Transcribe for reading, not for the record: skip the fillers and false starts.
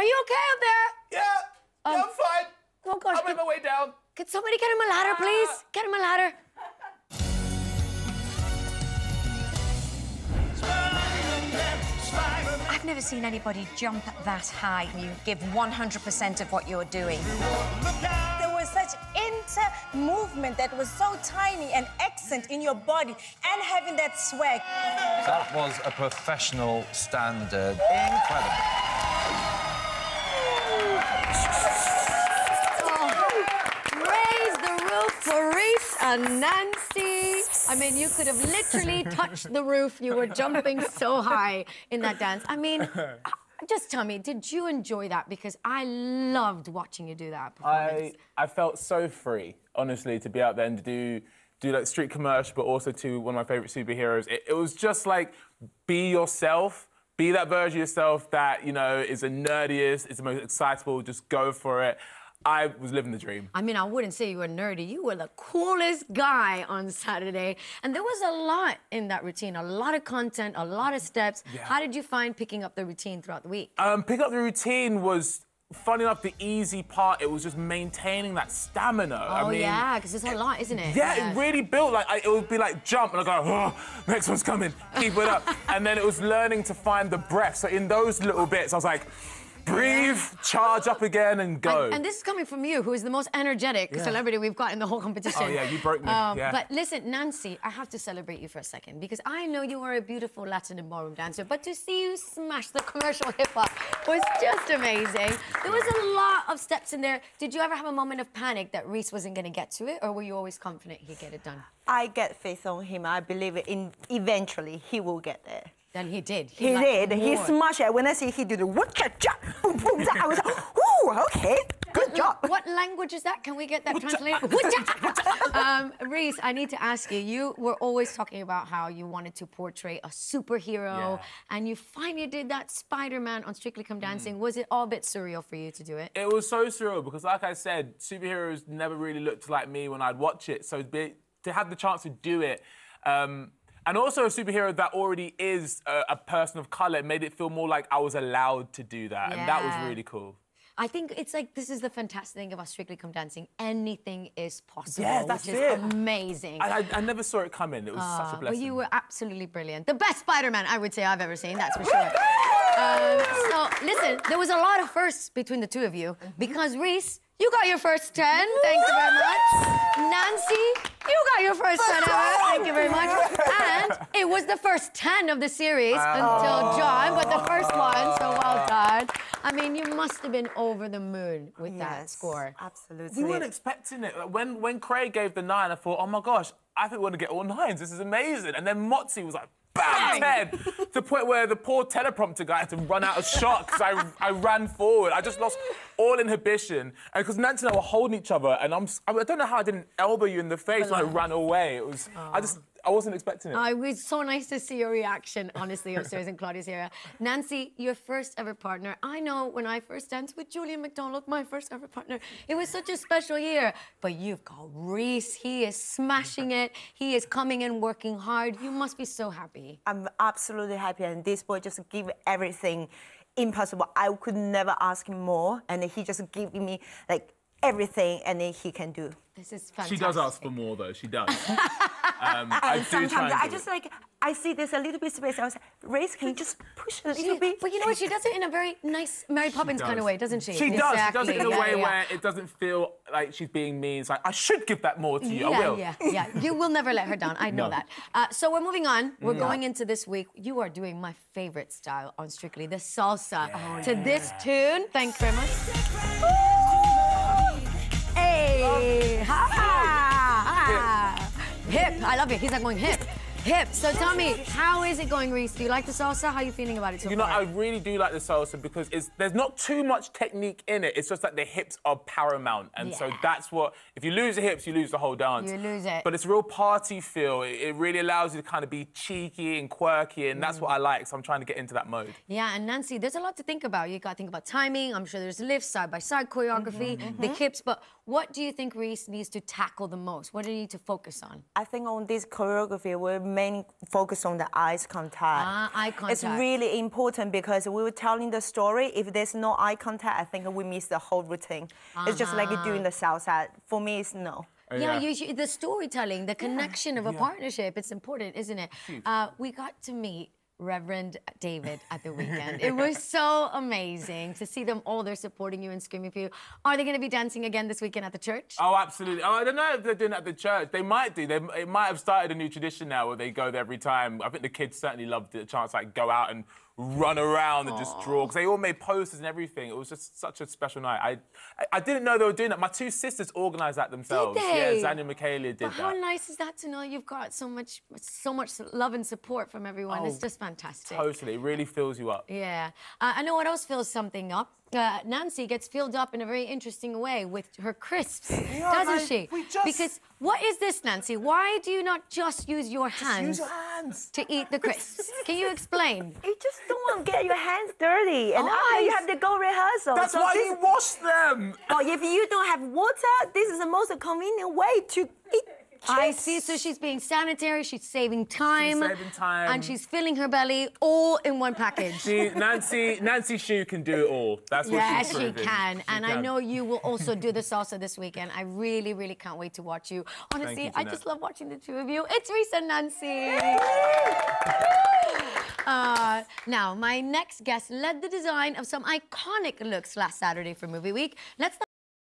Are you okay up there? Yeah, I'm fine. Oh, gosh. I'm on my way down. Could somebody get him a ladder, please? Get him a ladder. I've never seen anybody jump that high. You give 100% of what you're doing. There was such inter-movement that was so tiny and accent in your body and having that swag. That was a professional standard. Incredible. Raise the roof for Rhys and Nancy. I mean, you could have literally touched the roof. You were jumping so high in that dance. I mean, just tell me, did you enjoy that? Because I loved watching you do that performance. I felt so free, honestly, to be out there and to do like street commercial, but also to one of my favourite superheroes. It was just like, be yourself. Be that version of yourself that, you know, is the nerdiest, is the most excitable, just go for it. I was living the dream. I mean, I wouldn't say you were nerdy. You were the coolest guy on Saturday. And there was a lot in that routine, a lot of content, a lot of steps. Yeah. How did you find picking up the routine throughout the week? Picking up the routine was, funny enough, the easy part. It was just maintaining that stamina. Oh, I mean, yeah, because it's a lot, isn't it? Yeah, it really built. Like, it would be like jump, and I'd go, oh, next one's coming, keep it up. And then it was learning to find the breath. So in those little bits, I was like, breathe, charge up again, and go. And this is coming from you, who is the most energetic celebrity we've got in the whole competition. Oh, yeah, you broke me. But listen, Nancy, I have to celebrate you for a second, because I know you are a beautiful Latin and ballroom dancer, but to see you smash the commercial hip-hop was just amazing. There was a lot of steps in there. Did you ever have a moment of panic that Rhys wasn't going to get to it, or were you always confident he'd get it done? I get faith on him. I believe eventually he will get there. Then he did. He did. He smashed it. When I see he did the cha-cha, boom, boom, I was like, ooh, okay, good job. What language is that? Can we get that translated? Rhys, I need to ask you, you were always talking about how you wanted to portray a superhero, and you finally did that Spider-Man on Strictly Come Dancing. Was it all a bit surreal for you to do it? It was so surreal, because like I said, superheroes never really looked like me when I'd watch it, so to have the chance to do it, and also a superhero that already is a person of colour, it made it feel more like I was allowed to do that, and that was really cool. I think it's like, this is the fantastic thing about Strictly Come Dancing. Anything is possible, that's which is amazing. I never saw it coming. It was such a blessing. Well, you were absolutely brilliant. The best Spider-Man, I would say, I've ever seen, that's for sure. So, listen, there was a lot of firsts between the two of you, because Rhys, you got your first 10, thank you very much. Nancy, you got your first 10 ever, thank you very much. And it was the first 10 of the series until John, but the first one, so well done. I mean, you must have been over the moon with that score. Absolutely. We weren't expecting it. When Craig gave the 9, I thought, oh my gosh, I think we're gonna get all 9s. This is amazing. And then Motzi was like, bam, 10, to the point where the poor teleprompter guy had to run out of shot because I ran forward. I just lost all inhibition. And because Nancy and I were holding each other, and I don't know how I didn't elbow you in the face when I ran away. It was, I wasn't expecting it. It was so nice to see your reaction, honestly, upstairs in Claudia's area. Nancy, your first ever partner. I know when I first danced with Julian McDonald, my first ever partner, it was such a special year. But you've got Rhys. He is smashing it. He is coming in, working hard. You must be so happy. I'm absolutely happy, and this boy just gave everything impossible. I could never ask him more, and he just gave me, like, everything, and he can do. This is fantastic. She does ask for more, though. She does. And sometimes I just like, I see there's a little bit of space. I was like, Rhys, can you just push a little bit? But you know what? She does it in a very nice Mary Poppins kind of way, doesn't she? She does. She does it in a way where it doesn't feel like she's being mean. It's like, I should give that more to you. I will. Yeah. You will never let her down. I know that. So we're moving on. We're going into this week. You are doing my favourite style on Strictly, the salsa. To this tune. Thank you very much. Hey! Hip. I love it. He's like going hip. Hip. So tell me, how is it going, Rhys? Do you like the salsa? How are you feeling about it so far? You know, I really do like the salsa because there's not too much technique in it. It's just that the hips are paramount. And so that's what... If you lose the hips, you lose the whole dance. You lose it. But it's a real party feel. It really allows you to kind of be cheeky and quirky, and that's what I like, so I'm trying to get into that mode. Yeah, and Nancy, there's a lot to think about. You got to think about timing. I'm sure there's lifts, side-by-side choreography, the hips, but what do you think Rhys needs to tackle the most? What do you need to focus on? I think on this choreography, we're mainly focus on the eyes contact. Eye contact. It's really important because we were telling the story. If there's no eye contact, I think we miss the whole routine. It's just like doing the salsa. For me, it's no. Yeah, the storytelling, the connection of a partnership, it's important, isn't it? We got to meet Reverend David at the weekend. It was so amazing to see them all there supporting you and screaming for you. Are they going to be dancing again this weekend at the church? Oh, absolutely. Oh, I don't know if they're doing it at the church. They might do. It might have started a new tradition now where they go there every time. I think the kids certainly loved the chance to like, go out and run around and just draw. Because they all made posters and everything. It was just such a special night. I didn't know they were doing that. My two sisters organised that themselves. Did they? Yeah, Zanya and Michaela did that. How nice is that to know you've got so much love and support from everyone? It's just fantastic. Totally. It really fills you up. Yeah. I know what else fills something up. Nancy gets filled up in a very interesting way with her crisps, doesn't she? Because what is this, Nancy? Why do you not just use your hands, to eat the crisps? Can you explain? You just don't want to get your hands dirty, and after you have to go rehearsal. That's why you wash them. Well, if you don't have water, this is the most convenient way to eat. I see. So she's being sanitary. She's saving time. She's saving time. And she's filling her belly all in one package. Nancy Shu can do it all. That's what she's proving. Yes, she can. I know you will also do the salsa this weekend. I really, really can't wait to watch you. Honestly, I just love watching the two of you. It's Rhys and Nancy. Now, my next guest led the design of some iconic looks last Saturday for Movie Week. Let's